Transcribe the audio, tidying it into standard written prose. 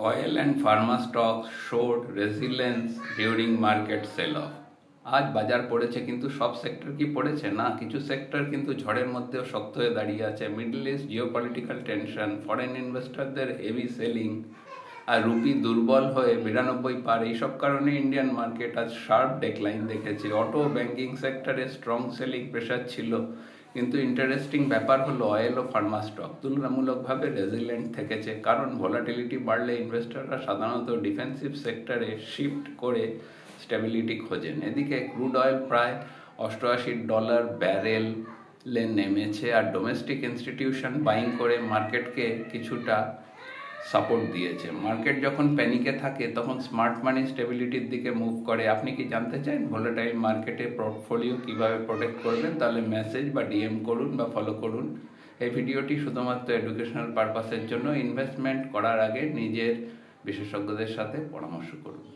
Oil and pharma stocks showed resilience during market sell-off. আজ বাজার পড়েছে কিন্তু সব সেক্টর কি পড়েছে না, কিছু সেক্টর কিন্তু ঝড়ের মধ্যেও শক্ত হয়ে দাঁড়িয়ে আছে। Middle east geopolitical tension, foreign ইনভেস্টরদের হেভি সেলিং আর রুপি দুর্বল হয়ে 92 পার, এইসব কারণে ইন্ডিয়ান মার্কেট আজ শার্প ডেক্লাইন দেখেছে। অটো ব্যাংকিং সেক্টরে স্ট্রং সেলিং প্রেশার ছিল, কিন্তু ইন্টারেস্টিং ব্যাপার হলো অয়েল ও ফার্মা স্টক তুলনামূলকভাবে রেজিলেন্ট থেকেছে, কারণ ভোলাটিলিটি বাড়লে ইনভেস্টররা সাধারণত ডিফেন্সিভ সেক্টরে শিফট করে স্টেবিলিটি খোঁজেন। এদিকে ক্রুড অয়েল প্রায় $88 ব্যারেলে নেমেছে, আর ডোমেস্টিক ইনস্টিটিউশন বাইং করে মার্কেটকে কিছুটা সাপোর্ট দিয়েছে। মার্কেট যখন প্যানিকে থাকে তখন স্মার্ট মানি স্টেবিলিটির দিকে মুভ করে। আপনি কি জানতে চান ভোলাটাইল মার্কেটে পোর্টফোলিও কিভাবে প্রোটেক্ট করবেন? তাহলে মেসেজ বা ডিএম করুন বা ফলো করুন। এই ভিডিওটি শুধুমাত্র এডুকেশনাল পারপাসের জন্য। ইনভেস্টমেন্ট করার আগে নিজের বিশেষজ্ঞদের সাথে পরামর্শ করুন।